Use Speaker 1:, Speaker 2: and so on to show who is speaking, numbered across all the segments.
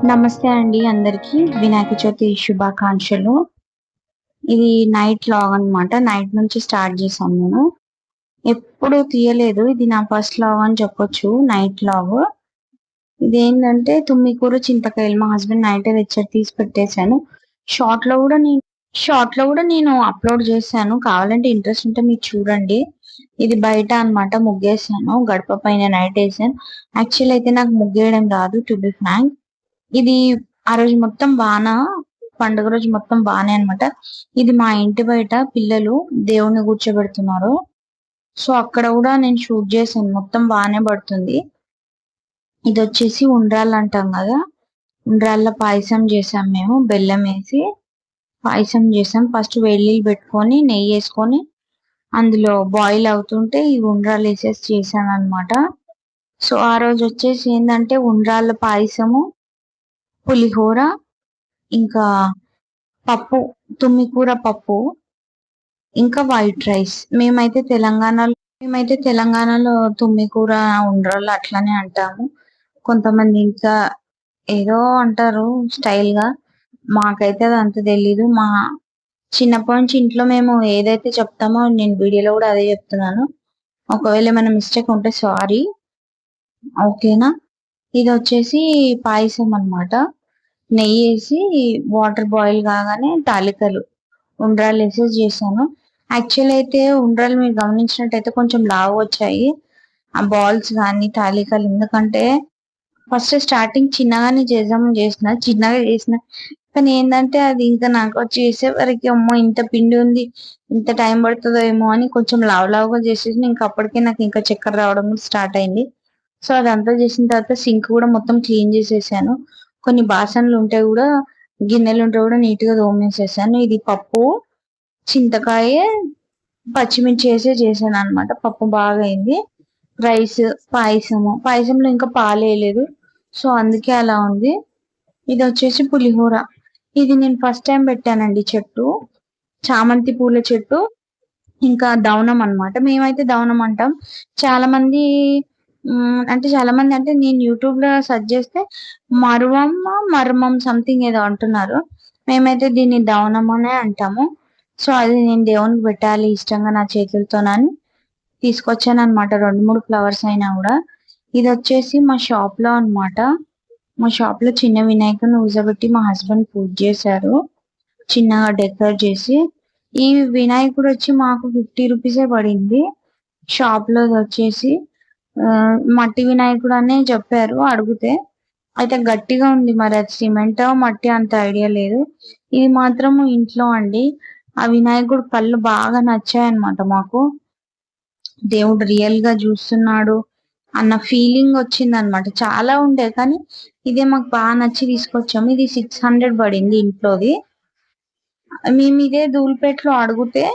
Speaker 1: నమస్తే అండి అందరికి. వినాయక చవితి శుభాకాంక్షలు. ఇది నైట్ వ్లాగ్ అన్నమాట. నైట్ నుంచి స్టార్ట్ చేశాను నేను. ఎప్పుడు తీయలేదు. ఇది నా ఫస్ట్ వ్లాగ్ అని చెప్పొచ్చు. Night vlog. ఇదేంటంటే తుమ్మికూర చింతకాయలు మా హస్బెండ్ నైటే తెచ్చారు, తీసి పెట్టేశాను. షార్ట్ లో కూడా నేను అప్లోడ్ చేశాను. కావాలంటే ఇంట్రెస్ట్ ఉంటే మీరు చూడండి. ఇది బయట అన్నమాట, ముగ్గేసాను. గడప పైన నైట్ వేసాను. యాక్చువల్ అయితే నాకు ముగ్గేయడం రాదు, టు బి ఫ్రాంక్. ఇది ఆ రోజు మొత్తం పండుగ రోజు మొత్తం బానే అన్నమాట. ఇది మా ఇంటి బయట పిల్లలు దేవుణ్ణి కూర్చోబెడుతున్నారు. సో అక్కడ కూడా నేను షూట్ చేశాను. మొత్తం బానే పడుతుంది. ఇది వచ్చేసి ఉండ్రాళ్ళు అంటాం కదా, ఉండ్రాళ్ళ పాయసం చేసాం మేము. బెల్లం వేసి పాయసం చేసాం. ఫస్ట్ వేడినీళ్ళు పెట్టుకొని నెయ్యి వేసుకొని అందులో బాయిల్ అవుతుంటే ఈ ఉండ్రాళ్ళు వేసేసి చేశాను అనమాట. సో ఆ రోజు వచ్చేసి ఏంటంటే ఉండ్రాళ్ళ పాయసము, పులిహోర, ఇంకా పప్పు, తుమ్మికూర పప్పు, ఇంకా వైట్ రైస్. మేమైతే తెలంగాణలో తుమ్మికూర ఉండ్రాళ్ళు అట్లనే అంటాము. కొంతమంది ఇంకా ఏదో అంటారు స్టైల్ గా. మాకైతే అది అంత తెలీదు. మా చిన్నప్పటి నుంచి ఇంట్లో మేము ఏదైతే చెప్తామో, నేను వీడియోలో కూడా అదే చెప్తున్నాను. ఒకవేళ ఏమైనా మిస్టేక్ ఉంటే సారీ, ఓకేనా. ఇది వచ్చేసి పాయసం అన్నమాట. నెయ్యి వేసి వాటర్ బాయిల్ కాగానే తాలికలు ఉండ్రాలు వేసేసి చేశాను. యాక్చువల్ అయితే ఉండ్రాలు మీరు గమనించినట్టయితే కొంచెం లావు వచ్చాయి, ఆ బాల్స్ కానీ తాలికలు. ఎందుకంటే ఫస్ట్ స్టార్టింగ్ చిన్నగానే చిన్నగా చేసిన. కానీ ఏంటంటే అది ఇంకా నాకు చేసేవరకు అమ్మో ఇంత పిండి ఉంది, ఇంత టైం పడుతుందో ఏమో అని కొంచెం లావుగా చేసేసి, ఇంకా అప్పటికే నాకు ఇంకా చక్కెర రావడం కూడా స్టార్ట్ అయింది. సో అదంతా చేసిన తర్వాత సింక్ కూడా మొత్తం క్లీన్ చేసేసాను. కొన్ని బాసనలు ఉంటే కూడా, గిన్నెలు ఉంటే కూడా నీట్ గా తోమేసేసాను. ఇది పప్పు, చింతకాయ, పచ్చిమిర్చి వేసి చేశాను అనమాట. పప్పు బాగా అయింది. రైస్, పాయసంలో ఇంకా పాలు వేయలేదు, సో అందుకే అలా ఉంది. ఇది వచ్చేసి పులిహోర. ఇది నేను ఫస్ట్ టైం పెట్టానండి చెట్టు, చామంతి పూల చెట్టు. ఇంకా దవనం అన్నమాట. మేమైతే దవనం అంటాం. చాలా మంది అంటే నేను యూట్యూబ్ లో సెర్చ్ చేస్తే మర్మం సంథింగ్ ఏదో అంటున్నారు. మేమైతే దీన్ని దవనం అనే అంటాము. సో అది నేను దేవునికి పెట్టాలి ఇష్టంగా నా చేతులతోనని తీసుకొచ్చాను అనమాట. 2-3 ఫ్లవర్స్ అయినా కూడా. ఇది వచ్చేసి మా షాప్ లో అన్నమాట. మా షాప్ లో చిన్న వినాయకుని ఊజబెట్టి మా హస్బెండ్ పూజ చేశారు, చిన్నగా డెకరేట్ చేసి. ఈ వినాయకుడు వచ్చి మాకు 50 రూపీసే పడింది. షాప్ లో వచ్చేసి మట్టి వినాయకుడు అనే చెప్పారు అడిగితే. అయితే గట్టిగా ఉంది, మరి అది సిమెంట్ మట్టి అంత ఐడియా లేదు. ఇది మాత్రం ఇంట్లో అండి. ఆ వినాయకుడు కళ్ళు బాగా నచ్చాయన్నమాట మాకు. దేవుడు రియల్ గా చూస్తున్నాడు అన్న ఫీలింగ్ వచ్చింది అనమాట. చాలా ఉండే కానీ ఇదే మాకు బాగా నచ్చి తీసుకొచ్చాము. ఇది 600 పడింది ఇంట్లోది. మేము ఇదే ధూల్పేటలో అడిగితే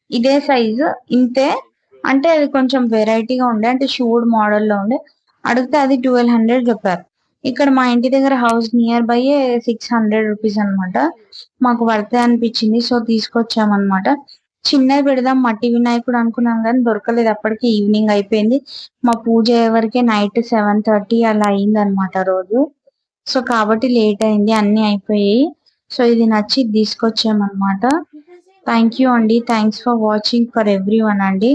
Speaker 1: ఇదే సైజు ఇంతే, అంటే అది కొంచెం వెరైటీగా ఉండే, అంటే షూడ్ మోడల్లో ఉండే. అడిగితే అది 1200 చెప్పారు. ఇక్కడ మా ఇంటి దగ్గర హౌస్ నియర్ బై 600 రూపీస్ అనమాట. మాకు వర్తే అనిపించింది, సో తీసుకొచ్చామన్నమాట. చిన్నది పెడదాం మట్టి వినాయకుడు అనుకున్నాం కానీ దొరకలేదు. అప్పటికి ఈవినింగ్ అయిపోయింది. మా పూజ అయ్యేవరకే నైట్ 7:30 అలా అయింది అనమాట రోజు. సో కాబట్టి లేట్ అయింది, అన్ని అయిపోయాయి. సో ఇది నచ్చి తీసుకొచ్చామన్నమాట. థ్యాంక్ యూ అండి. Thanks for watching for every one అండి.